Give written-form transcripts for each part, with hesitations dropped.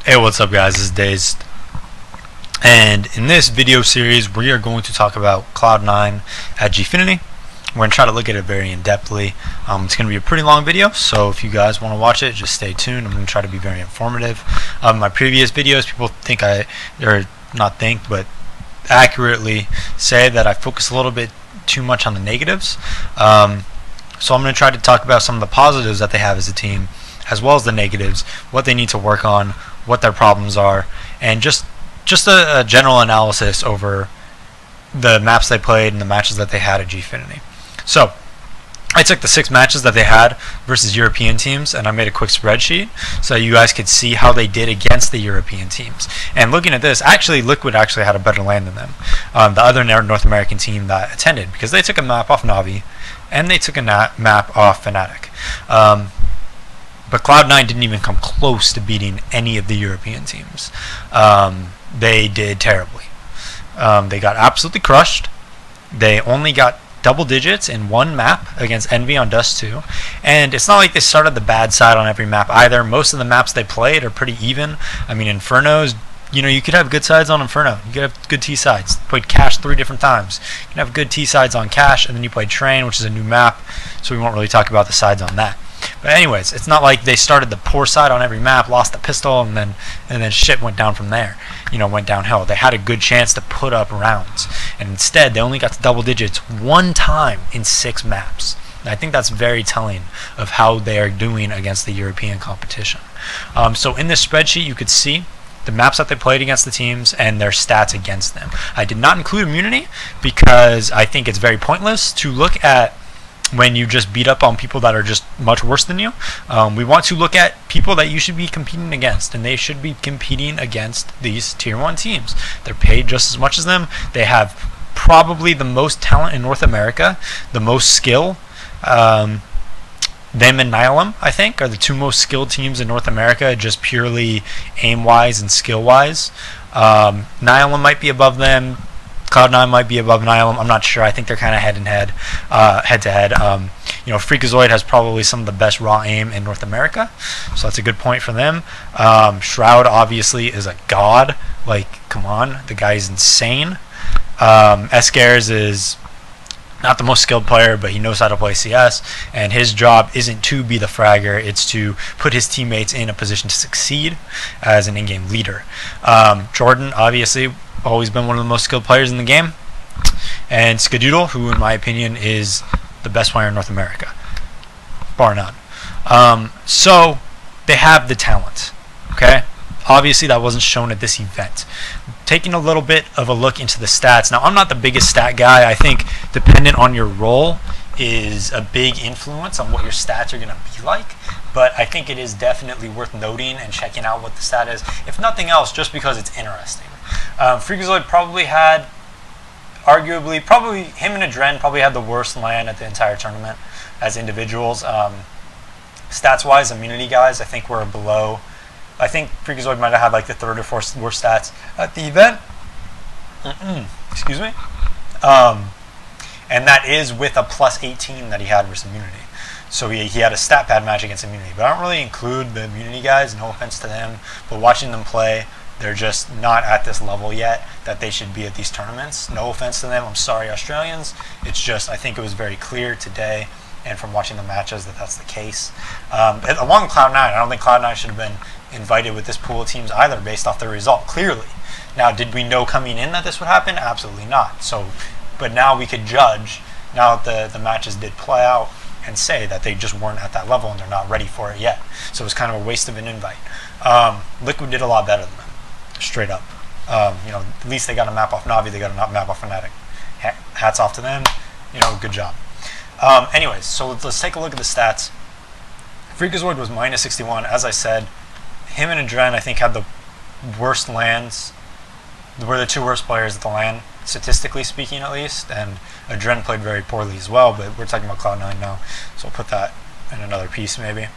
Hey, what's up guys, this is DaZeD, and in this video series we are going to talk about Cloud9 at Gfinity. We're going to try to look at it very in-depthly. It's going to be a pretty long video, so if you guys want to watch it, just stay tuned. I'm going to try to be very informative. My previous videos, people think but accurately say that I focus a little bit too much on the negatives. So I'm going to try to talk about some of the positives that they have as a team, as well as the negatives, what they need to work on, what their problems are, and just a general analysis over the maps they played and the matches that they had at Gfinity. So I took the 6 matches that they had versus European teams, and I made a quick spreadsheet so you guys could see how they did against the European teams. And looking at this, actually Liquid actually had a better land than them, the other North American team that attended, because they took a map off Navi and they took a map off Fnatic. But Cloud9 didn't even come close to beating any of the European teams. They did terribly. They got absolutely crushed. They only got double digits in one map against Envy on Dust 2. And it's not like they started the bad side on every map either. Most of the maps they played are pretty even. I mean, Inferno's, you could have good sides on Inferno. You could have good T sides. You played Cash 3 different times. You can have good T sides on Cash, and then you played Train, which is a new map, so we won't really talk about the sides on that. But anyways, it's not like they started the poor side on every map, lost the pistol, and then shit went down from there. Went downhill. They had a good chance to put up rounds, and instead they only got to double digits one time in 6 maps. And I think that's very telling of how they are doing against the European competition. So in this spreadsheet, you could see the maps that they played against the teams and their stats against them. I did not include immunity because I think it's very pointless to look at when you just beat up on people that are just much worse than you. We want to look at people that you should be competing against, and they should be competing against these tier 1 teams. They're paid just as much as them. They have probably the most talent in North America, the most skill. Them and Nihilum, I think, are the 2 most skilled teams in North America, just purely aim-wise and skill-wise. Nihilum might be above them. Cloud9 might be above Nihilum. I'm not sure. I think they're kind of head-to-head. Freakazoid has probably some of the best raw aim in North America, so that's a good point for them. Shroud obviously is a god. Like, come on, the guy is insane. Escares is not the most skilled player, but he knows how to play CS, and his job isn't to be the fragger, it's to put his teammates in a position to succeed as an in-game leader. Jordan, obviously, always been one of the most skilled players in the game, and Skadoodle, who in my opinion is the best player in North America, bar none. So they have the talent, okay? Obviously that wasn't shown at this event. Taking a little bit of a look into the stats. Now, I'm not the biggest stat guy. I think dependent on your role is a big influence on what your stats are going to be like, but I think it is definitely worth noting and checking out what the stat is, if nothing else, just because it's interesting. Freakazoid probably had, him and Adren probably had the worst LAN at the entire tournament as individuals. Stats-wise, immunity guys, I think were below. I think Freakazoid might have had like the 3rd or 4th worst stats at the event. Excuse me. And that is with a plus 18 that he had versus immunity. So he had a stat pad match against immunity. But I don't really include the immunity guys, no offense to them. But watching them play, they're just not at this level yet that they should be at these tournaments. No offense to them. I'm sorry, Australians. It's just, I think it was very clear today, and from watching the matches, that that's the case. Along with Cloud9, I don't think Cloud9 should have been invited with this pool of teams either, based off the result, clearly. Now, did we know coming in that this would happen? Absolutely not. So, but now we could judge, now that the matches did play out, and say that they just weren't at that level and they're not ready for it yet. So it was kind of a waste of an invite. Liquid did a lot better than them, straight up. At least they got a map off Navi, they got a map off Fnatic. Hats off to them, good job. Anyways, so let's take a look at the stats. Freakazoid was minus 61, as I said. Him and Adren, I think, had the worst LANs. Were the 2 worst players at the LAN, statistically speaking at least, and Adren played very poorly as well, but we're talking about Cloud9 now, so I'll put that in another piece maybe.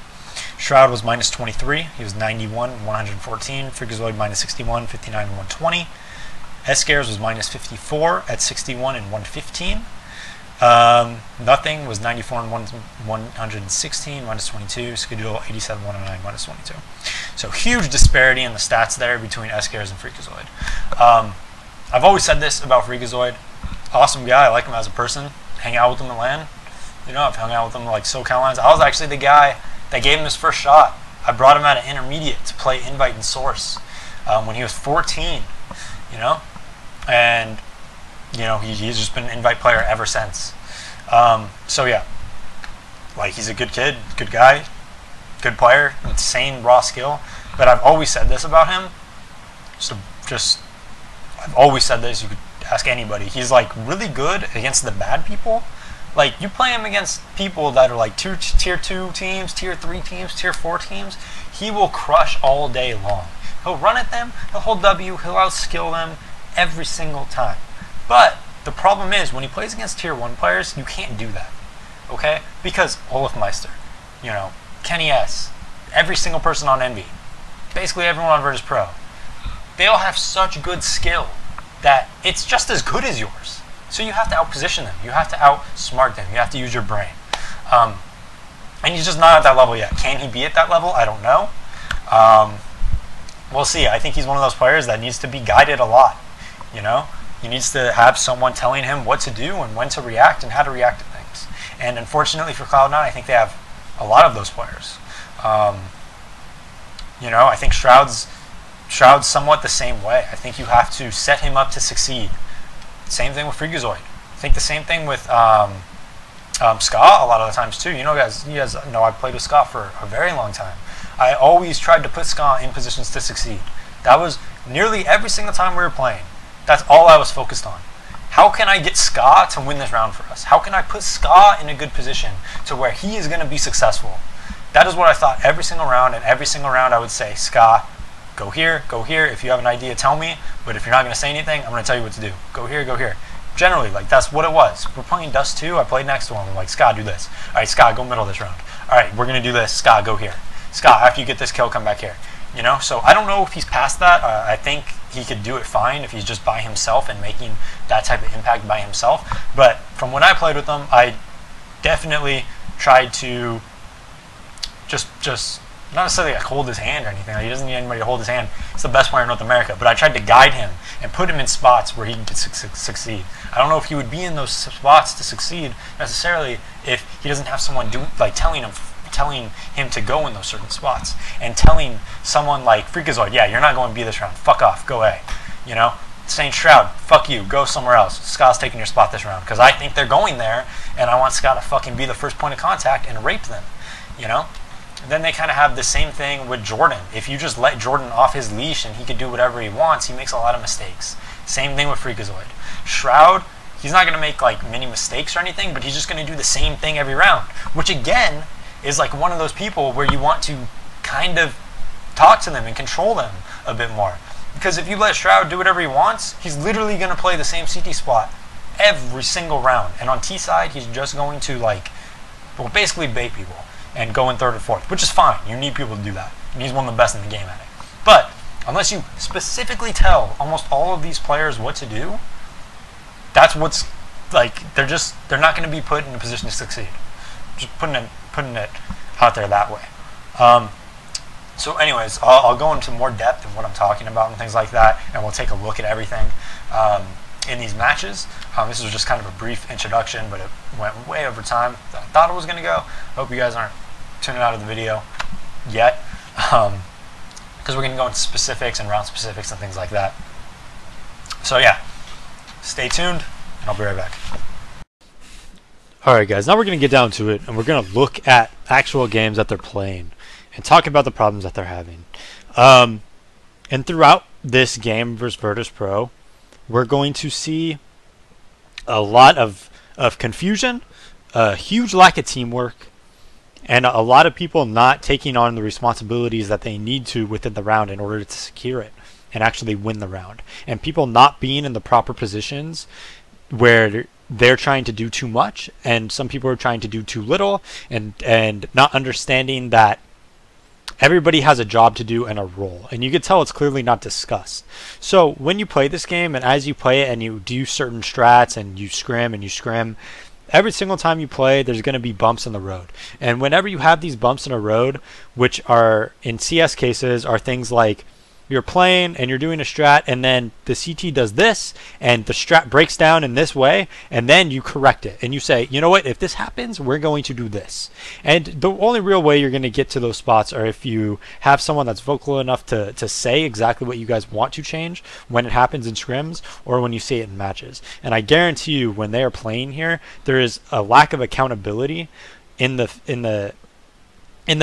Shroud was minus 23, he was 91, 114. Freakazoid minus 61, 59, and 120. Escares was minus 54 at 61 and 115. Nothing was 94 and 116, minus 22. Skadoodle 87, 109, minus 22. So huge disparity in the stats there between S-Cares and Freakazoid. I've always said this about Freakazoid. Awesome guy. I like him as a person. Hang out with him in LAN. You know, I've hung out with him like SoCal lines. I was actually the guy that gave him his first shot. I brought him out of intermediate to play Invite and Source when he was 14. You know, and you know he's just been an Invite player ever since. So yeah, like he's a good kid, good guy, good player, insane raw skill. But I've always said this about him. I've always said this. You could ask anybody. He's like really good against the bad people. Like you play him against people that are like tier 2 teams, tier 3 teams, tier 4 teams. He will crush all day long. He'll run at them. He'll hold W. He'll outskill them every single time. But the problem is when he plays against tier 1 players, you can't do that. Okay? Because Olafmeister, you know, Kenny S, every single person on Envy, basically everyone on Virtus Pro, they all have such good skill that it's just as good as yours. So you have to outposition them. You have to outsmart them. You have to use your brain. And he's just not at that level yet. Can he be at that level? I don't know. We'll see. I think he's one of those players that needs to be guided a lot. You know? He needs to have someone telling him what to do and when to react and how to react to things. And unfortunately for Cloud9, I think they have a lot of those players. You know, I think Shroud's somewhat the same way. I think you have to set him up to succeed. Same thing with Freakazoid. I think the same thing with Ska a lot of the times too. You guys know I've played with Ska for a very long time. I always tried to put Ska in positions to succeed. That was nearly every single time we were playing. That's all I was focused on. How can I get Ska to win this round for us? How can I put Ska in a good position to where he is going to be successful? That is what I thought every single round, and every single round I would say, Ska, go here, go here. If you have an idea, tell me. But if you're not going to say anything, I'm going to tell you what to do. Go here, go here. Generally, like, that's what it was. We're playing Dust 2. I played next to him. I'm like, Ska, do this. All right, Ska, go middle this round. All right, we're going to do this. Ska, go here. Ska, after you get this kill, come back here. You know, so I don't know if he's past that. I think he could do it fine if he's just by himself and making that type of impact by himself. But from when I played with him, I definitely tried to just not necessarily like hold his hand or anything. Like, he doesn't need anybody to hold his hand. He's the best player in North America. But I tried to guide him and put him in spots where he could succeed. I don't know if he would be in those spots to succeed necessarily if he doesn't have someone telling him to go in those certain spots, and telling someone like Freakazoid, yeah, you're not going to be this round. Fuck off. Go away. You know, saying Shroud, fuck you. Go somewhere else. Ska's taking your spot this round because I think they're going there, and I want Ska to fucking be the first point of contact and rape them. You know. Then they kind of have the same thing with Jordan. If you just let Jordan off his leash and he can do whatever he wants, he makes a lot of mistakes. Same thing with Freakazoid. Shroud, he's not going to make like many mistakes or anything, but he's just going to do the same thing every round, which again is like one of those people where you want to kind of talk to them and control them a bit more. Because if you let Shroud do whatever he wants, he's literally going to play the same CT spot every single round. And on T side, he's just going to basically bait people and go in third or fourth, which is fine. You need people to do that. And he's one of the best in the game at it. But unless you specifically tell almost all of these players what to do, that's what's like, they're not going to be put in a position to succeed. Just putting it out there that way. So anyways, I'll go into more depth in what I'm talking about and things like that, and we'll take a look at everything in these matches. This was just kind of a brief introduction, but it went way over time than I thought it was going to go. I hope you guys aren't tuning out of the video yet, because we're going to go into specifics and round specifics and things like that. So yeah, stay tuned, and I'll be right back. Alright guys, now we're going to get down to it, and we're going to look at actual games that they're playing and talk about the problems that they're having. And throughout this game versus Virtus Pro, we're going to see a lot of confusion, a huge lack of teamwork, and a lot of people not taking on the responsibilities that they need to within the round in order to secure it and actually win the round. And people not being in the proper positions where they're trying to do too much, and some people are trying to do too little, and not understanding that everybody has a job to do and a role, and you can tell it's clearly not discussed. So when you play this game, and as you play it and you do certain strats and you scrim, Every single time you play, there's going to be bumps in the road. And whenever you have these bumps in a road, which are in CS cases are things like you're playing and you're doing a strat, and then the CT does this and the strat breaks down in this way, and then you correct it and you say, you know what, if this happens, we're going to do this. And the only real way you're going to get to those spots are if you have someone that's vocal enough to say exactly what you guys want to change when it happens in scrims or when you see it in matches. And I guarantee you, when they are playing here, there is a lack of accountability in the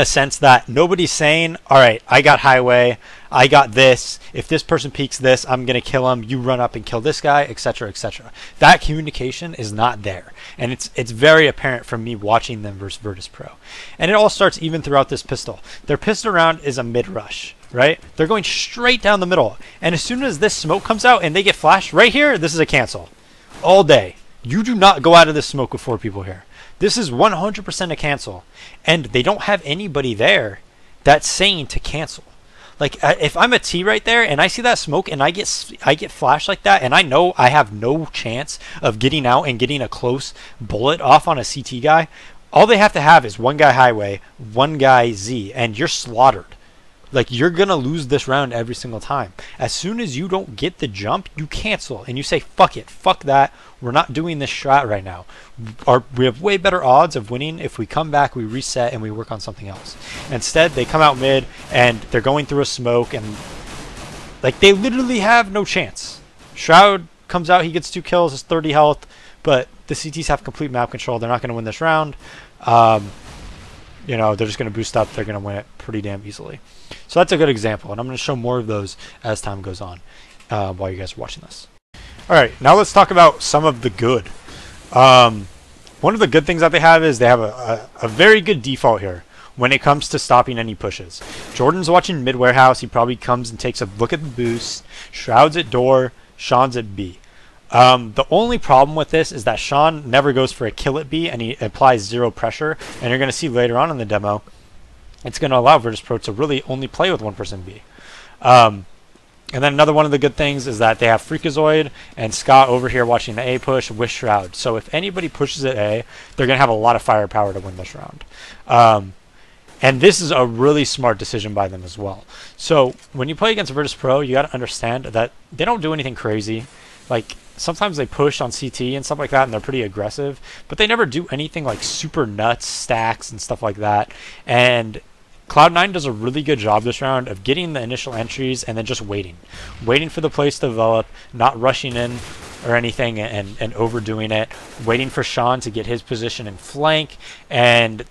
sense that nobody's saying, all right, I got highway, I got this, if this person peeks this, I'm going to kill him, you run up and kill this guy, etc., etc. That communication is not there. And it's very apparent from me watching them versus Virtus Pro. And it all starts even throughout this pistol. Their pistol round is a mid-rush, right? They're going straight down the middle. And as soon as this smoke comes out and they get flashed right here, this is a cancel. All day. You do not go out of this smoke with 4 people here. This is 100% a cancel. And they don't have anybody there that's saying to cancel. Like, if I'm a T right there and I see that smoke and I get flashed like that, and I know I have no chance of getting out and getting a close bullet off on a CT guy, all they have to have is one guy highway, one guy Z, and you're slaughtered. Like, you're going to lose this round every single time. As soon as you don't get the jump, you cancel. And you say, fuck it. Fuck that. We're not doing this strat right now. We have way better odds of winning if we come back, we reset, and we work on something else. Instead, they come out mid, and they're going through a smoke, and like, they literally have no chance. Shroud comes out, he gets 2 kills, has 30 health, but the CTs have complete map control. They're not going to win this round. You know, they're just going to boost up. They're going to win it pretty damn easily. So that's a good example, and I'm going to show more of those as time goes on while you guys are watching this. All right, now let's talk about some of the good. One of the good things that they have is they have a very good default here when it comes to stopping any pushes. Jordan's watching mid warehouse. He probably comes and takes a look at the boost. Shroud's at door. Sean's at B. The only problem with this is that Sean never goes for a kill at B, and he applies 0 pressure. And you're going to see later on in the demo, it's going to allow Virtus Pro to really only play with one person B. And then another one of the good things is that they have Freakazoid and Scott over here watching the A push with Shroud. So if anybody pushes at A, they're going to have a lot of firepower to win this round. And this is a really smart decision by them as well. So when you play against Virtus Pro, you got to understand that they don't do anything crazy. Like, sometimes they push on CT and stuff like that, and they're pretty aggressive, but they never do anything like super nuts, stacks, and stuff like that. And Cloud9 does a really good job this round of getting the initial entries and then just waiting for the plays to develop, not rushing in or anything and overdoing it, waiting for Sean to get his position in flank, and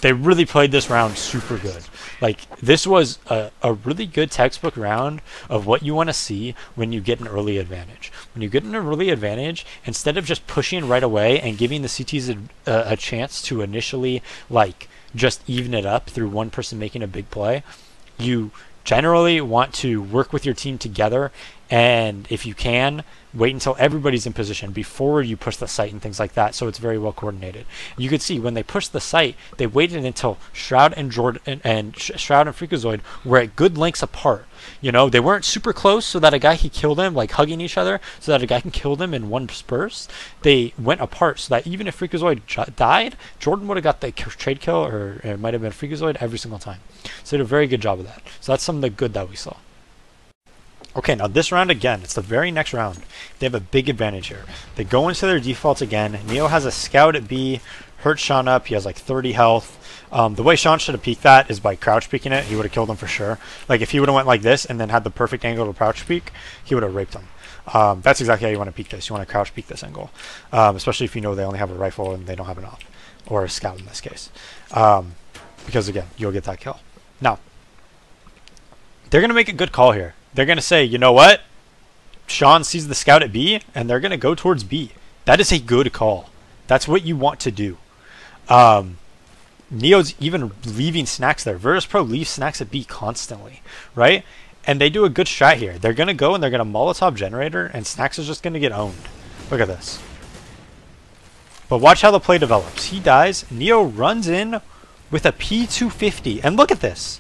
they really played this round super good. Like, this was a really good textbook round of what you want to see when you get an early advantage. When you get an early advantage, instead of just pushing right away and giving the CTs a chance to initially, like, just even it up through one person making a big play, you generally want to work with your team together, and if you can, wait until everybody's in position before you push the site and things like that, so it's very well coordinated. You could see when they pushed the site, they waited until Shroud and Jordan and Shroud and Freakazoid were at good lengths apart. You know, they weren't super close so that a guy could kill them, like hugging each other, so that a guy can kill them in one burst. They went apart so that even if Freakazoid died, Jordan would have got the trade kill, or it might have been Freakazoid every single time. So they did a very good job of that. So that's some of the good that we saw. Okay, now this round again, it's the very next round. They have a big advantage here. They go into their defaults again. Neo has a scout at B, hurts Sean up. He has like 30 health. The way Sean should have peeked that is by crouch peeking it. He would have killed him for sure. Like, if he would have went like this and then had the perfect angle to crouch peek, he would have raped him. That's exactly how you want to peek this. You want to crouch peek this angle, especially if you know they only have a rifle and they don't have an op, or a scout in this case, because again, you'll get that kill. Now, they're going to make a good call here. They're going to say, you know what? Sean sees the scout at B, and they're going to go towards B. That is a good call. That's what you want to do. Neo's even leaving snacks there. Virtus Pro leaves snacks at B constantly, right? And they do a good strat here. They're going to go and they're going to Molotov generator, and snacks is just going to get owned. Look at this. But watch how the play develops. He dies. Neo runs in with a P250. And look at this.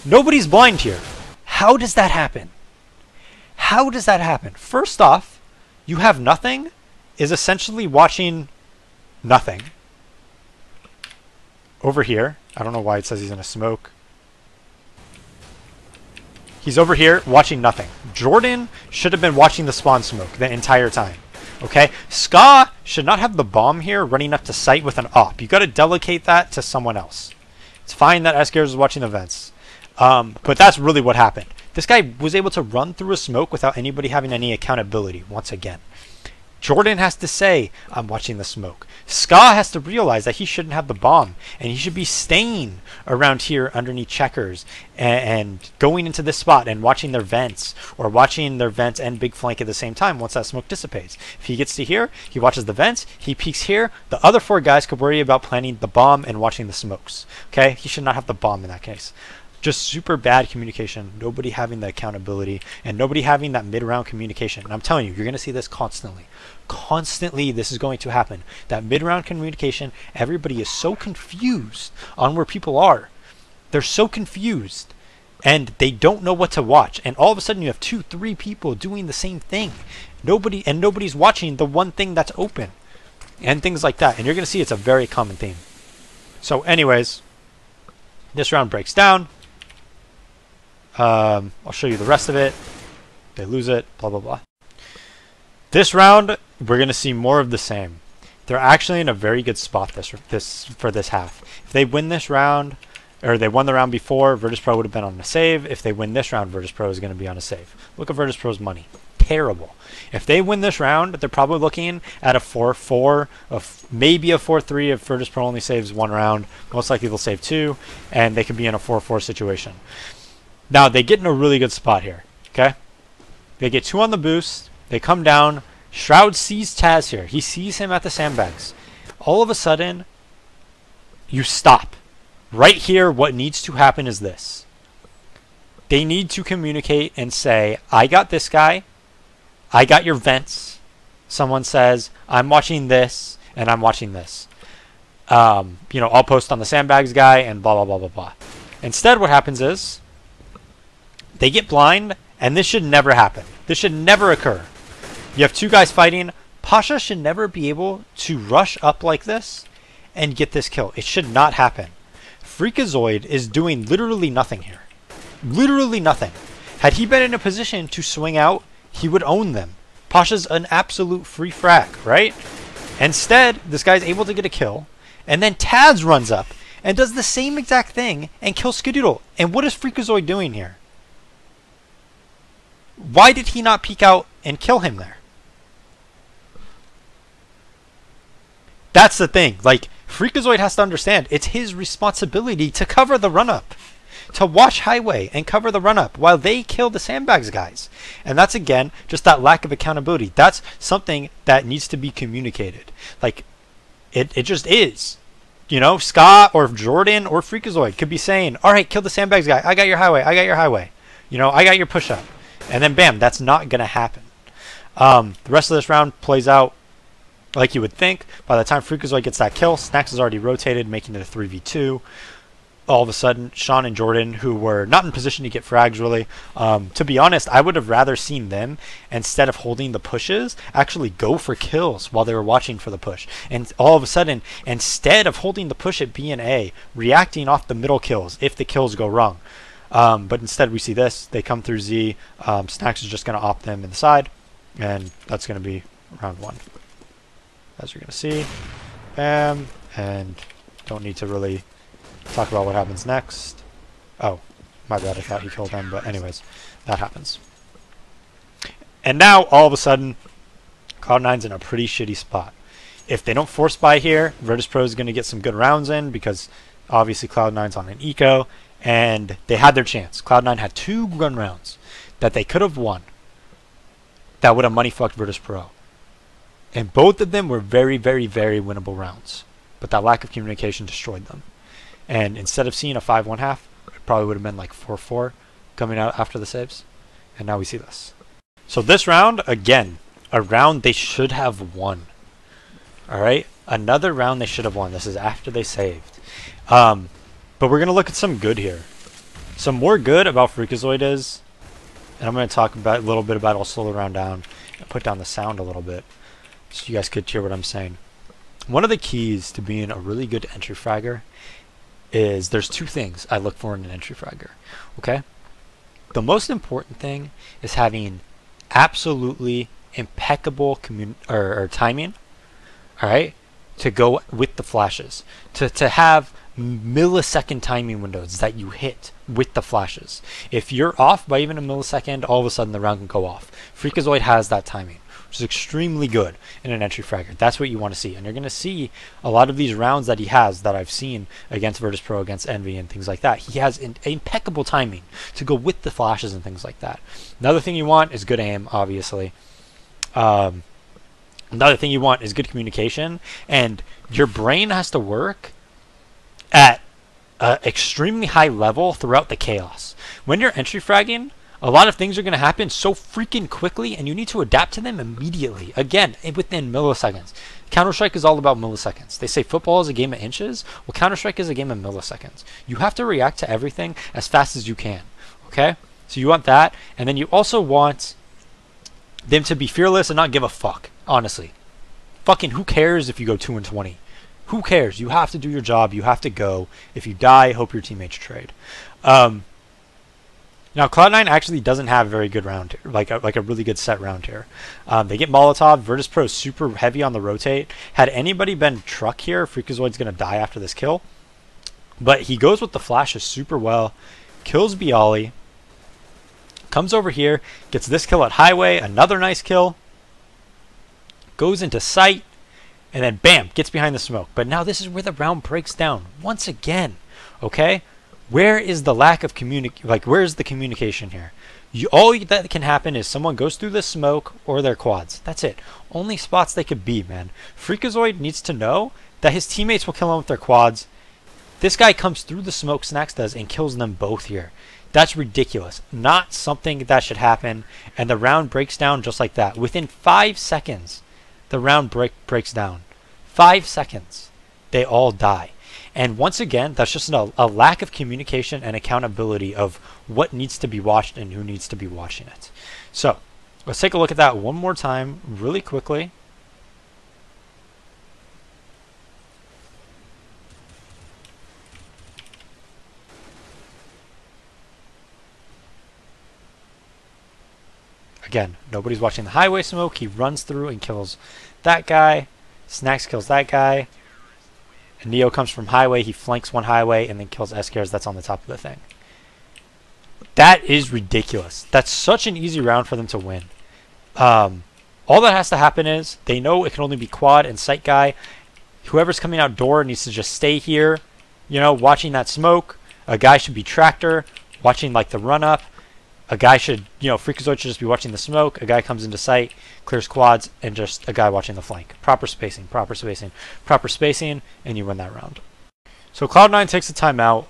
Nobody's blind here. How does that happen? How does that happen? First off, you have nothing is essentially watching nothing. Over here, I don't know why it says he's in a smoke. He's over here watching nothing. Jordan should have been watching the spawn smoke the entire time. Okay? Ska should not have the bomb here running up to site with an op. You got to delegate that to someone else. It's fine that Escares is watching the vents. But that's really what happened. This guy was able to run through a smoke without anybody having any accountability once again. Jordan has to say, I'm watching the smoke. Ska has to realize that he shouldn't have the bomb, and he should be staying around here underneath checkers and going into this spot and watching their vents, or watching their vents and big flank at the same time once that smoke dissipates. If he gets to here, he watches the vents, he peeks here, the other 4 guys could worry about planting the bomb and watching the smokes. Okay? He should not have the bomb in that case. Just super bad communication, nobody having the accountability, and nobody having that mid-round communication. And I'm telling you, you're going to see this constantly. Constantly, this is going to happen. That mid-round communication, everybody is so confused on where people are. They're so confused, and they don't know what to watch. And all of a sudden, you have 2, 3 people doing the same thing. Nobody's watching the one thing that's open, and things like that. And you're going to see it's a very common theme. So anyways, this round breaks down. I'll show you the rest of it. They lose it, blah, blah, blah. This round, we're going to see more of the same. They're actually in a very good spot for this half. If they win this round, or they won the round before, Virtus.pro would have been on a save. If they win this round, Virtus.pro is going to be on a save. Look at Virtus.pro's money. Terrible. If they win this round, they're probably looking at a 4-4, maybe a 4-3 if Virtus.pro only saves 1 round. Most likely they'll save 2, and they could be in a 4-4 situation. Now, they get in a really good spot here, okay? They get 2 on the boost. They come down. Shroud sees Taz here. He sees him at the sandbags. All of a sudden, you stop. Right here, what needs to happen is this. They need to communicate and say, I got this guy. I got your vents. Someone says, I'm watching this, and I'm watching this. I'll post on the sandbags guy, and blah, blah, blah, blah, blah. Instead, what happens is, they get blind, and this should never happen. This should never occur. You have 2 guys fighting. Pasha should never be able to rush up like this and get this kill. It should not happen. Freakazoid is doing literally nothing here. Literally nothing. Had he been in a position to swing out, he would own them. Pasha's an absolute free frag, right? Instead, this guy's able to get a kill, and then Taz runs up and does the same exact thing and kills Skadoodle. And what is Freakazoid doing here? Why did he not peek out and kill him there? That's the thing. Like, Freakazoid has to understand it's his responsibility to cover the run-up. To watch highway and cover the run-up while they kill the sandbags guys. And that's, again, just that lack of accountability. That's something that needs to be communicated. Like, it just is. You know, Scott or Jordan or Freakazoid could be saying, all right, kill the sandbags guy. I got your highway. I got your highway. You know, I got your push-up. And then, bam, that's not going to happen. The rest of this round plays out like you would think. By the time Freakazoid gets that kill, Snacks is already rotated, making it a 3v2. All of a sudden, Sean and Jordan, who were not in position to get frags really, to be honest, I would have rather seen them, instead of holding the pushes, actually go for kills while they were watching for the push. And all of a sudden, instead of holding the push at B and A, reacting off the middle kills if the kills go wrong. But instead we see this. They come through Z. Snacks is just going to opt them inside. And that's going to be round 1. As you're going to see. Bam. And don't need to really talk about what happens next. Oh, my bad. I thought he killed them. But anyways, that happens. And now, all of a sudden, Cloud9's in a pretty shitty spot. If they don't force buy here, Virtus.pro is going to get some good rounds in, because obviously Cloud9's on an eco. And they had their chance. Cloud9 had 2 run rounds that they could have won that would have money fucked Virtus.pro. And both of them were very, very, very winnable rounds. But that lack of communication destroyed them. And instead of seeing a 5-1 half, it probably would have been like 4-4 coming out after the saves. And now we see this. So this round, again, a round they should have won. Alright? Another round they should have won. This is after they saved. But we're going to look at some good here. Some more good about Freakazoid is, and I'm going to talk about a little bit about, I'll slow the round down and put down the sound a little bit so you guys could hear what I'm saying. One of the keys to being a really good entry fragger is there's two things I look for in an entry fragger. Okay? The most important thing is having absolutely impeccable timing, all right, to go with the flashes, to have millisecond timing windows that you hit with the flashes. If you're off by even a millisecond, all of a sudden the round can go off. Freakazoid has that timing, which is extremely good in an entry fragger. That's what you want to see, and you're going to see a lot of these rounds that he has that I've seen against Virtus Pro, against Envy, and things like that. He has impeccable timing to go with the flashes and things like that. Another thing you want is good aim, obviously. Another thing you want is good communication, and your brain has to work at an extremely high level throughout the chaos. When you're entry fragging, a lot of things are going to happen so freaking quickly, and you need to adapt to them immediately. Again, within milliseconds. Counter-Strike is all about milliseconds. They say football is a game of inches. Well, Counter-Strike is a game of milliseconds. You have to react to everything as fast as you can. Okay? So you want that, and then you also want them to be fearless and not give a fuck. Honestly. Fucking who cares if you go 2-20? Who cares? You have to do your job. You have to go. If you die, hope your teammates trade. Now, Cloud9 actually doesn't have a very good round here, like a really good set round here. They get Molotov. Virtus Pro is super heavy on the rotate. Had anybody been truck here, Freakazoid's going to die after this kill. But he goes with the flashes super well. Kills Bialy. Comes over here. Gets this kill at Highway. Another nice kill. Goes into sight. And then bam, gets behind the smoke. But now this is where the round breaks down once again. Okay, where is the lack of where is the communication here? All that can happen is someone goes through the smoke or their quads. That's it. Only spots they could be, man. Freakazoid needs to know that his teammates will kill him with their quads. This guy comes through the smoke, Snax does, and kills them both here. That's ridiculous. Not something that should happen. And the round breaks down just like that. Within 5 seconds. The round breaks down. 5 seconds. They all die. And once again, that's just a lack of communication and accountability of what needs to be watched and who needs to be watching it. So, let's take a look at that one more time really quickly. Again, nobody's watching the highway smoke. He runs through and kills that guy. Snax kills that guy. And Neo comes from highway. He flanks one highway and then kills Escares that's on the top of the thing. That is ridiculous. That's such an easy round for them to win. All that has to happen is they know it can only be quad and sight guy. Whoever's coming out door needs to just stay here, you know, watching that smoke. A guy should be tractor, watching like the run up. A guy should, you know, Freakazoid should just be watching the smoke. A guy comes into sight, clears quads, and just a guy watching the flank. Proper spacing, proper spacing, proper spacing, and you win that round. So Cloud9 takes a timeout,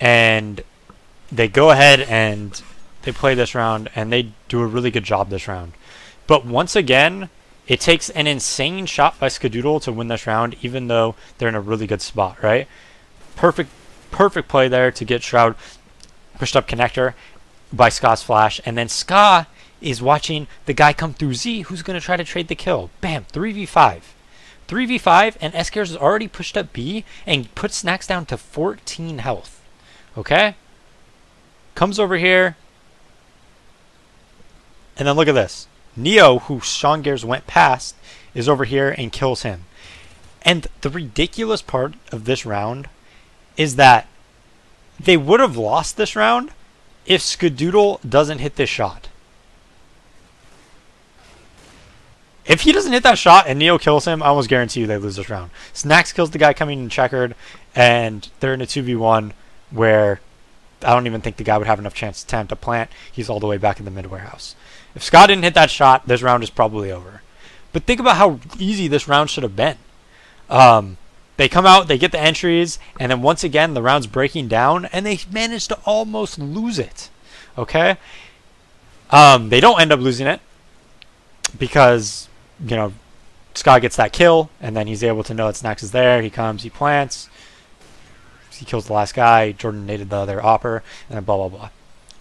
and they go ahead and they play this round, and they do a really good job this round. But once again, it takes an insane shot by Skadoodle to win this round, even though they're in a really good spot, right? Perfect play there to get Shroud pushed up connector by Ska's flash, and then Ska is watching the guy come through Z who's going to try to trade the kill. Bam, 3v5. 3v5, and Escares is already pushed up B and puts Snax down to 14 health. Okay? Comes over here, and then look at this. Neo, who Sean Gears went past, is over here and kills him. And the ridiculous part of this round is that they would have lost this round if Skadoodle doesn't hit this shot. If he doesn't hit that shot and Neo kills him, I almost guarantee you they lose this round. Snax kills the guy coming in checkered, and they're in a 2v1 where I don't even think the guy would have enough time to plant. He's all the way back in the mid warehouse. If Scott didn't hit that shot, this round is probably over. But think about how easy this round should have been. They come out, they get the entries, and then once again, the round's breaking down, and they manage to almost lose it. Okay? They don't end up losing it because, you know, Scott gets that kill, and then he's able to know that Snax is there. He comes, he plants, he kills the last guy, Jordan naded the other opper, and then blah, blah, blah.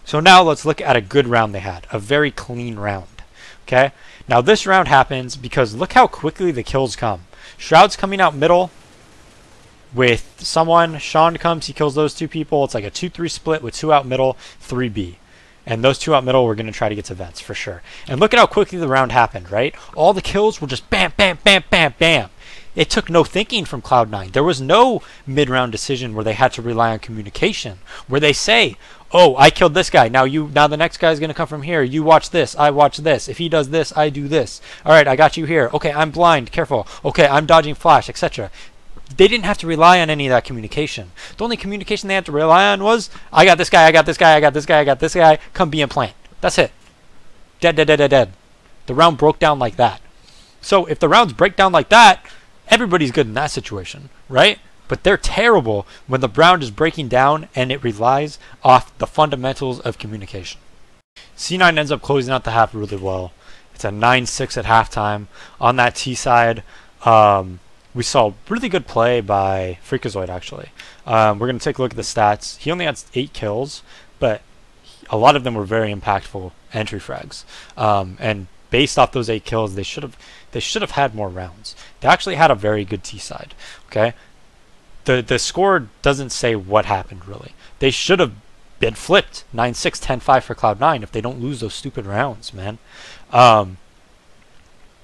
So now let's look at a good round they had, a very clean round. Okay? Now this round happens because look how quickly the kills come. Shroud's coming out middle with someone. Sean comes, he kills those 2 people. It's like a 2-3 split with 2 out middle, 3 B. And those 2 out middle, we're going to try to get to vents for sure. And look at how quickly the round happened, right? All the kills were just bam, bam, bam, bam, bam. It took no thinking from Cloud9. There was no mid-round decision where they had to rely on communication, where they say, oh, I killed this guy. Now the next guy is going to come from here. You watch this. I watch this. If he does this, I do this. All right, I got you here. Okay, I'm blind. Careful. Okay, I'm dodging flash, etc. They didn't have to rely on any of that communication. The only communication they had to rely on was, I got this guy, I got this guy, I got this guy, I got this guy. Come be in plant. That's it. Dead, dead, dead, dead, dead. The round broke down like that. So if the rounds break down like that, everybody's good in that situation, right? But they're terrible when the round is breaking down and it relies off the fundamentals of communication. C9 ends up closing out the half really well. It's a 9-6 at halftime. On that T side, we saw really good play by Freakazoid, actually. We're going to take a look at the stats. He only had 8 kills, but a lot of them were very impactful entry frags. And based off those 8 kills, they should have had more rounds. They actually had a very good T side. Okay, the score doesn't say what happened really. They should have been flipped 9-6, 10-5 for Cloud9 if they don't lose those stupid rounds, man.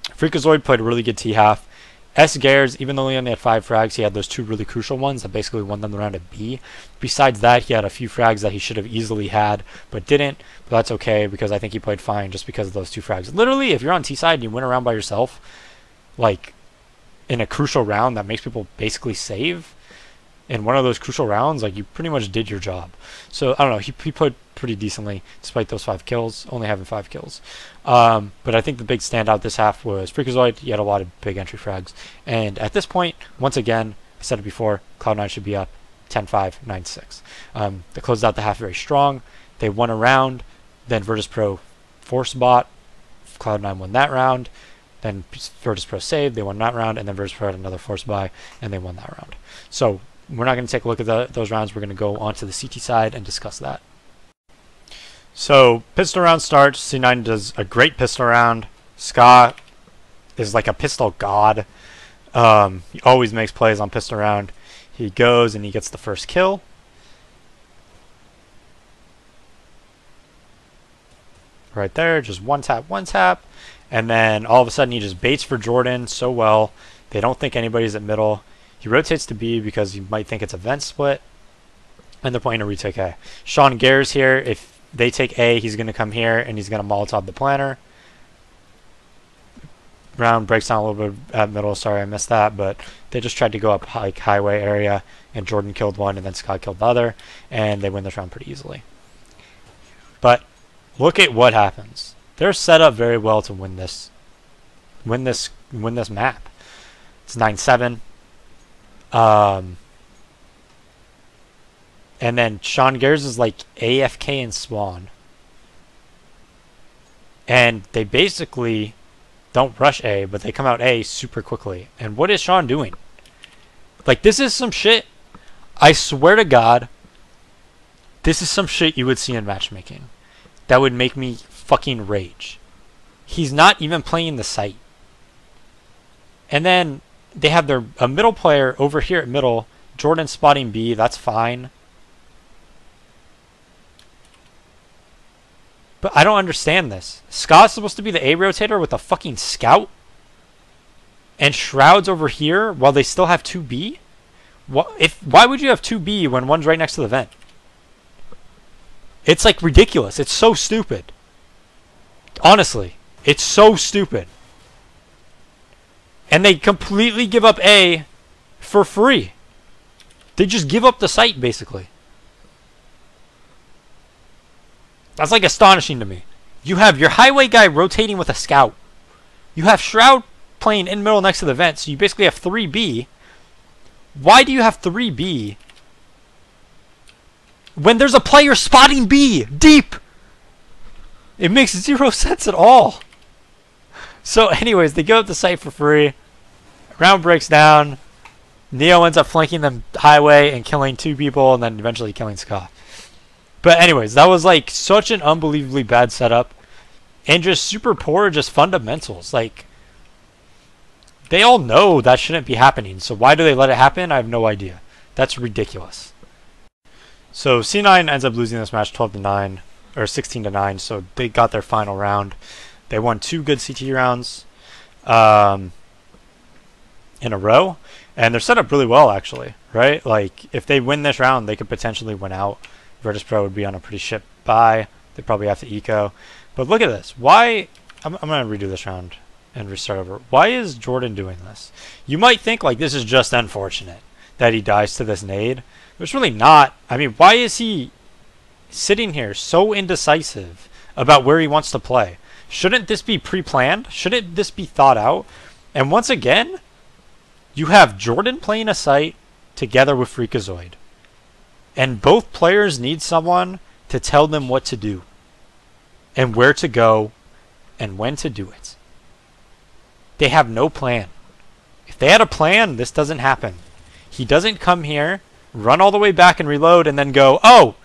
Freakazoid played a really good T half. S. Gares, even though he only had 5 frags, he had those 2 really crucial ones that basically won them the round at B. Besides that, he had a few frags that he should have easily had, but didn't. But that's okay, because I think he played fine just because of those 2 frags. Literally, if you're on T side and you win a round by yourself, like in a crucial round that makes people basically save, in one of those crucial rounds, like, you pretty much did your job. So I don't know, he played pretty decently despite those 5 kills, only having 5 kills. But I think the big standout this half was Freakazoid. He had a lot of big entry frags, and at this point, once again, I said it before, Cloud9 should be up 10-5, 9-6. They closed out the half very strong. They won a round, then Virtus Pro force bot. Cloud9 won that round. Then Virtus Pro saved. They won that round, and then Virtus Pro had another force buy, and they won that round. So we're not going to take a look at those rounds. We're going to go onto the CT side and discuss that. So pistol round starts. C9 does a great pistol round. Ska is like a pistol god. He always makes plays on pistol round. He goes and he gets the first kill. Right there, just one tap. And then all of a sudden he just baits for Jordan so well. They don't think anybody's at middle. He rotates to B because you might think it's a vent split. And they're playing a retake A. Sean Gares here. If they take A, he's going to come here and he's going to Molotov the planner. Round breaks down a little bit at middle. Sorry, I missed that. But they just tried to go up like highway area. And Jordan killed one and then Scott killed the other. And they win this round pretty easily. But look at what happens. They're set up very well to win this map. It's 9-7. And then Sean Gares is like AFK and spawn. And they basically don't rush A, but they come out A super quickly. And what is Sean doing? Like, this is some shit. I swear to God, this is some shit you would see in matchmaking. That would make me fucking rage. He's not even playing the site. And then they have a middle player over here at middle. Jordan spotting B, that's fine. But I don't understand this. Scott's supposed to be the A rotator with a fucking scout? And Shroud's over here while they still have 2B? Why would you have 2B when one's right next to the vent? It's like ridiculous. It's so stupid. Honestly, it's so stupid. And they completely give up A for free. They just give up the site, basically. That's like astonishing to me. You have your highway guy rotating with a scout. You have Shroud playing in middle next to the vent, so you basically have 3B. Why do you have 3B when there's a player spotting B deep? It makes 0 sense at all. So anyways, they give up the site for free. Round breaks down. Neo ends up flanking them highway and killing 2 people and then eventually killing Scott. But anyways, that was like such an unbelievably bad setup. And just super poor just fundamentals. Like, They all know that shouldn't be happening, so why do they let it happen? I have no idea. That's ridiculous. So C9 ends up losing this match 12-9, or 16-9, so they got their final round. They won 2 good CT rounds in a row, and they're set up really well, actually, right? Like, if they win this round, they could potentially win out. Virtus.pro would be on a pretty shit bye. They probably have to eco. But look at this. Why... I'm going to redo this round and restart over. Why is Jordan doing this? You might think, like, this is just unfortunate that he dies to this nade. But it's really not. I mean, why is he sitting here so indecisive about where he wants to play? Shouldn't this be pre-planned? Shouldn't this be thought out? And once again, you have Jordan playing a site together with Freakazoid. And both players need someone to tell them what to do and where to go and when to do it. They have no plan. If they had a plan, this doesn't happen. He doesn't come here, run all the way back and reload, and then go, oh,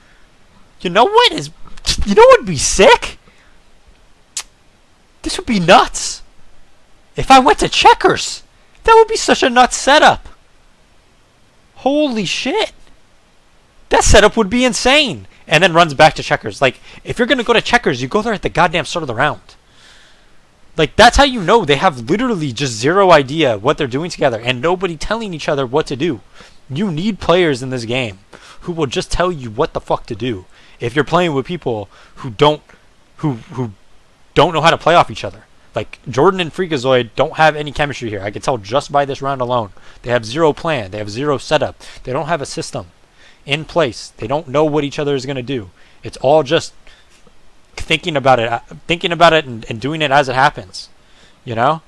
you know what would be sick? This would be nuts. If I went to checkers, that would be such a nuts setup. Holy shit. That setup would be insane. And then runs back to checkers. Like, if you're going to go to checkers, you go there at the goddamn start of the round. Like, that's how you know they have literally just zero idea what they're doing together and nobody telling each other what to do. You need players in this game who will just tell you what the fuck to do. If you're playing with people who don't know how to play off each other. Like, Jordan and Freakazoid don't have any chemistry here. I can tell just by this round alone. They have zero plan. They have zero setup. They don't have a system in place. They don't know what each other is going to do. It's all just thinking about it and doing it as it happens. You know?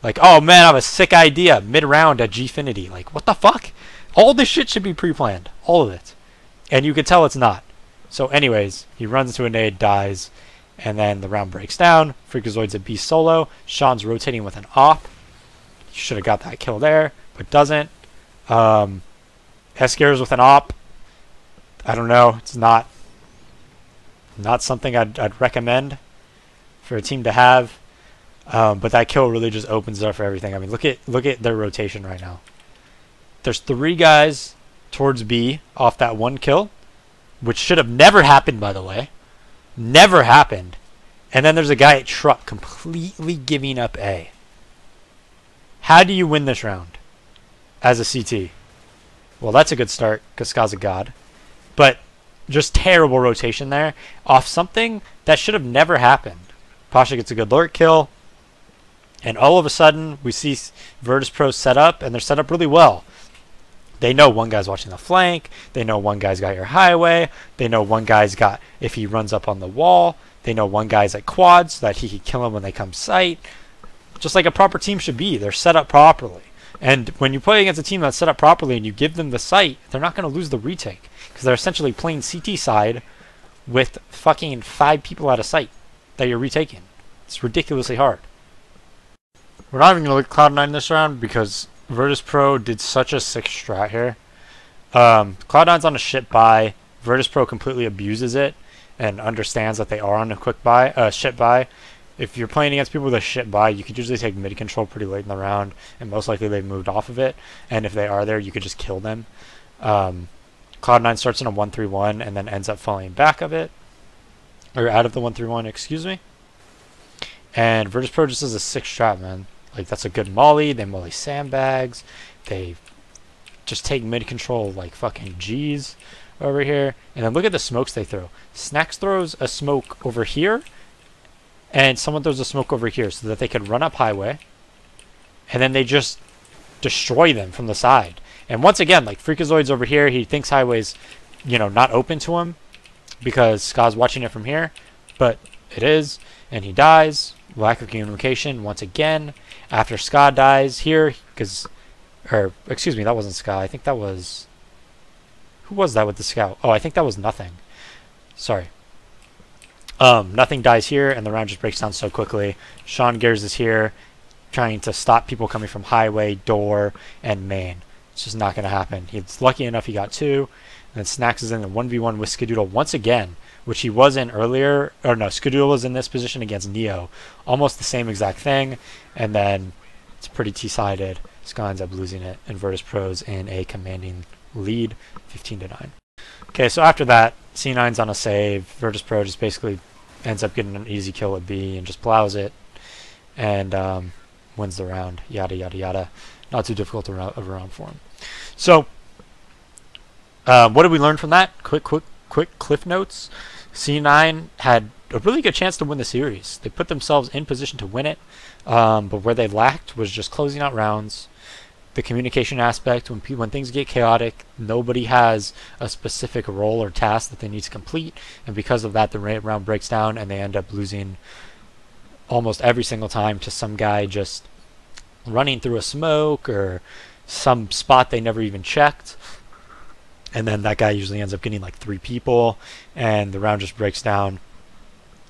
Like, oh man, I have a sick idea mid-round at Gfinity. Like, what the fuck? All this shit should be pre-planned. All of it. And you can tell it's not. So anyways, he runs into a nade, dies, and then the round breaks down. Freakazoid's a beast solo. Sean's rotating with an op. He should have got that kill there, but doesn't. Escare's with an op. I don't know. It's not something I'd recommend for a team to have. But that kill really just opens it up for everything. I mean, look at their rotation right now. There's 3 guys towards B off that 1 kill, which should have never happened, by the way. Never happened. And then there's a guy at truck completely giving up A. How do you win this round as a CT? Well, that's a good start because Ska's a god. But just terrible rotation there off something that should have never happened. Pasha gets a good lurk kill. And all of a sudden, we see Virtus.pro set up, and they're set up really well. They know one guy's watching the flank. They know one guy's got your highway. They know one guy's got, if he runs up on the wall, they know one guy's at quad so that he can kill him when they come sight. Just like a proper team should be. They're set up properly. And when you play against a team that's set up properly and you give them the sight, they're not going to lose the retake. Because they're essentially playing CT side with fucking 5 people out of sight that you're retaking. It's ridiculously hard. We're not even going to look at Cloud9 this round because Virtus.pro did such a sick strat here. Cloud9's on a shit buy. Virtus.pro completely abuses it and understands that they are on a quick buy, shit buy. If you're playing against people with a shit buy, you could usually take mid control pretty late in the round, and most likely they've moved off of it. And if they are there, you could just kill them. Cloud9 starts in a 1-3-1 and then ends up falling back of it, or out of the 1-3-1, excuse me. And Virtus.pro just is a sick strat, man. Like, that's a good molly. They molly sandbags. They just take mid control like fucking G's over here. And then look at the smokes they throw. Snacks throws a smoke over here, and someone throws a smoke over here so that they can run up highway. And then they just destroy them from the side. And once again, like, Freakazoid's over here. He thinks highway's, you know, not open to him because Ska's watching it from here. But it is. And he dies. Lack of communication once again. After Ska dies here, because, or excuse me, that wasn't Ska. I think that was, who was that with the scout? Oh, I think that was Nothing. Sorry. Nothing dies here, and the round just breaks down so quickly. Sean Gears is here, trying to stop people coming from highway, door, and main. It's just not going to happen. He's lucky enough he got 2, and then Snacks is in the 1v1 with Skadoodle once again, which he was in earlier, or no, Skadoodle was in this position against Neo. Almost the same exact thing, and then It's pretty T-sided. Ska ends up losing it, and Virtus Pro's in a commanding lead, 15-9. Okay, so after that, C9's on a save. Virtus Pro just basically ends up getting an easy kill at B and just plows it and wins the round. Yada yada yada. Not too difficult of a round for him. So, what did we learn from that? Quick cliff notes. C9 had a really good chance to win the series. They put themselves in position to win it, but where they lacked was just closing out rounds. The communication aspect, when things get chaotic, nobody has a specific role or task that they need to complete, and because of that, the round breaks down, and they end up losing almost every single time to some guy just running through a smoke or some spot they never even checked. And then that guy usually ends up getting like 3 people, and the round just breaks down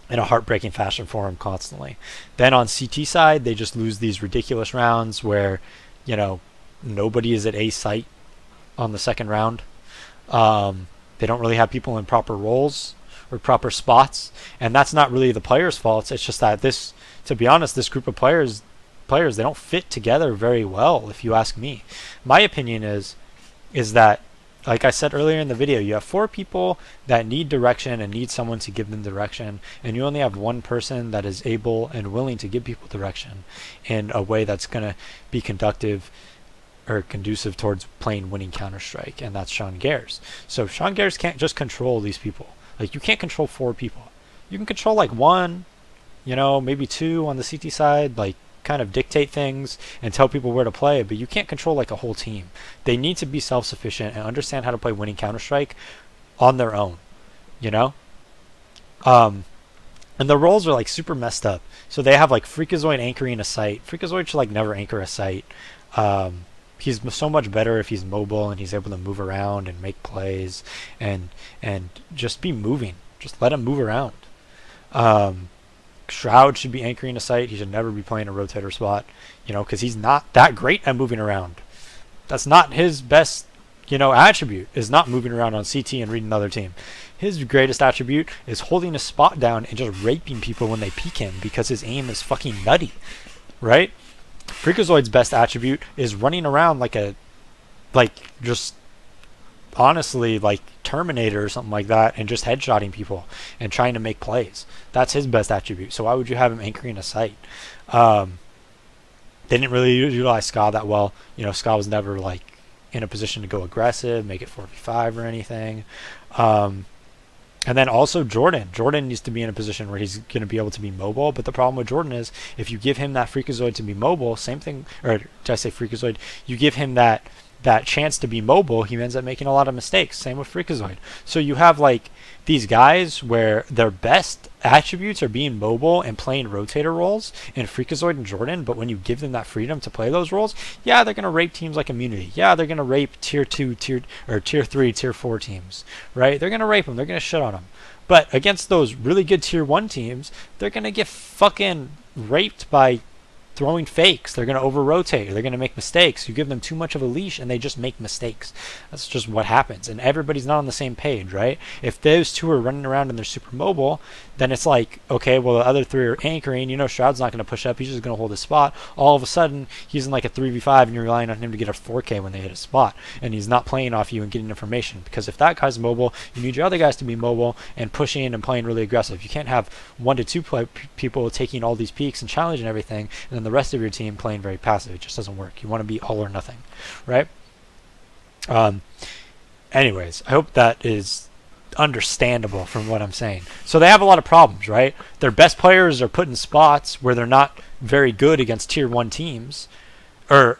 in a heartbreaking fashion for him constantly. Then on CT side, they just lose these ridiculous rounds where, you know, nobody is at A site on the second round. They don't really have people in proper roles or proper spots, and that's not really the players' faults. It's just that to be honest, this group of players, they don't fit together very well, if you ask me. My opinion is that, like I said earlier in the video, you have 4 people that need direction and need someone to give them direction, and you only have 1 person that is able and willing to give people direction in a way that's going to be conducive towards playing winning Counter-Strike, and that's Sean Gares. So Sean Gares can't just control these people. Like, you can't control 4 people. You can control like 1, you know, maybe 2 on the CT side, like kind of dictate things and tell people where to play, but you can't control like a whole team. They need to be self-sufficient and understand how to play winning Counter-Strike on their own, you know? And the roles are like super messed up. So they have like Freakazoid anchoring a site. Freakazoid should like never anchor a site. He's so much better if he's mobile and he's able to move around and make plays and just be moving. Just let him move around. Shroud should be anchoring a site. He should never be playing a rotator spot, you know, because he's not that great at moving around. That's not his best, you know, attribute, is not moving around on CT and reading another team. His greatest attribute is holding a spot down and just raping people when they peek him because his aim is fucking nutty, right? Freakazoid's best attribute is running around like just honestly like Terminator or something like that, and just headshotting people and trying to make plays. That's his best attribute. So why would you have him anchoring a site? They didn't really utilize Ska that well. You know, Ska was never like in a position to go aggressive, make it 4v5 or anything. And then also Jordan. Jordan needs to be in a position where he's going to be able to be mobile. But the problem with Jordan is if you give him that Freakazoid to be mobile, same thing, or did I say Freakazoid? You give him that chance to be mobile, he ends up making a lot of mistakes. Same with Freakazoid. So you have like these guys where their best attributes are being mobile and playing rotator roles in Freakazoid and Jordan, but when you give them that freedom to play those roles, yeah, they're going to rape teams like Immunity. Yeah, they're going to rape tier 2, tier 3, tier 4 teams, right? They're going to rape them. They're going to shit on them. But against those really good tier 1 teams, they're going to get fucking raped by throwing fakes. They're going to over-rotate. They're going to make mistakes. You give them too much of a leash and they just make mistakes. That's just what happens. And everybody's not on the same page, right? If those 2 are running around and they're super mobile, then it's like, okay, well, the other 3 are anchoring. You know, Shroud's not going to push up. He's just going to hold his spot. All of a sudden, he's in like a 3v5 and you're relying on him to get a 4K when they hit a spot. And he's not playing off you and getting information. Because if that guy's mobile, you need your other guys to be mobile and pushing and playing really aggressive. You can't have 1 to 2 people taking all these peaks and challenging everything, and then the rest of your team playing very passive. It just doesn't work. You want to be all or nothing, right? Anyways, I hope that is understandable from what I'm saying. So they have a lot of problems, right? Their best players are put in spots where they're not very good against tier 1 teams, or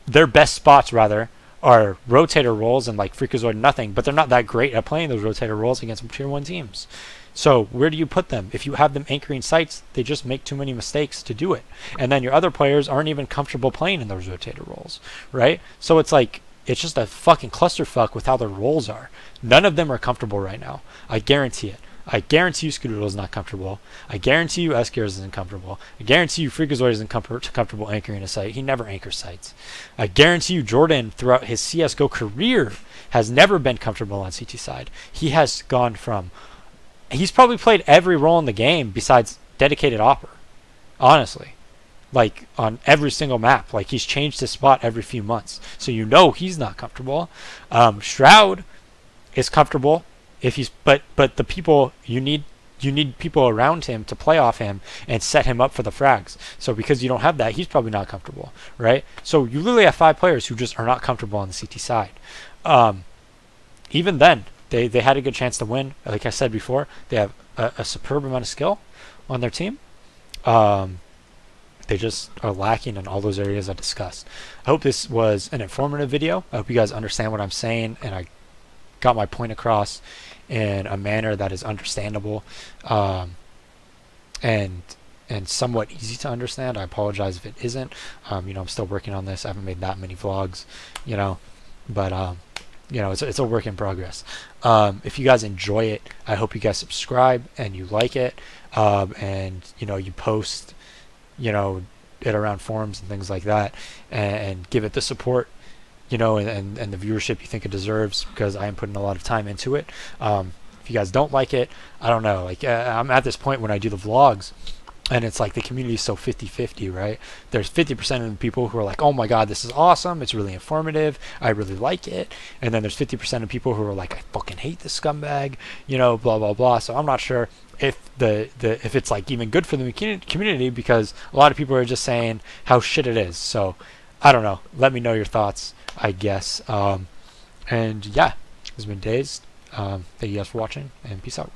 their best spots rather are rotator roles and like Freakazoid nothing, but they're not that great at playing those rotator roles against tier 1 teams. So where do you put them? If you have them anchoring sites, they just make too many mistakes to do it. And then your other players aren't even comfortable playing in those rotator roles, right? So it's like, it's just a fucking clusterfuck with how their roles are. None of them are comfortable right now. I guarantee it. I guarantee you Scoodoodle is not comfortable. I guarantee you Escares isn't comfortable. I guarantee you Freakazoid isn't comfortable anchoring a site. He never anchors sites. I guarantee you Jordan, throughout his CSGO career, has never been comfortable on CT side. He has gone from... He's probably played every role in the game besides dedicated opper. Honestly. like on every single map. Like he's changed his spot every few months, so you know he's not comfortable. Shroud is comfortable if he's, but the people you need people around him to play off him and set him up for the frags. So because you don't have that, he's probably not comfortable, right? So you literally have 5 players who just are not comfortable on the CT side. Even then, they had a good chance to win. Like I said before, they have a superb amount of skill on their team. They just are lacking in all those areas I discussed. I hope this was an informative video. I hope you guys understand what I'm saying and I got my point across in a manner that is understandable and somewhat easy to understand. I apologize if it isn't. You know, I'm still working on this. I haven't made that many vlogs, you know, but you know, it's a work in progress. If you guys enjoy it, I hope you guys subscribe and you like it, and you know, you post, you know, it around forums and things like that, and give it the support, you know, and the viewership you think it deserves, because I am putting a lot of time into it. If you guys don't like it, I don't know, like I'm at this point when I do the vlogs and it's like the community is so 50-50, right? There's 50% of the people who are like, oh my god, this is awesome, it's really informative, I really like it, and then there's 50% of people who are like, I fucking hate this scumbag, you know, blah blah blah. So I'm not sure if if it's like even good for the community, because a lot of people are just saying how shit it is. So I don't know, let me know your thoughts, I guess. And yeah, this has been DaZeD. Thank you guys for watching, and peace out.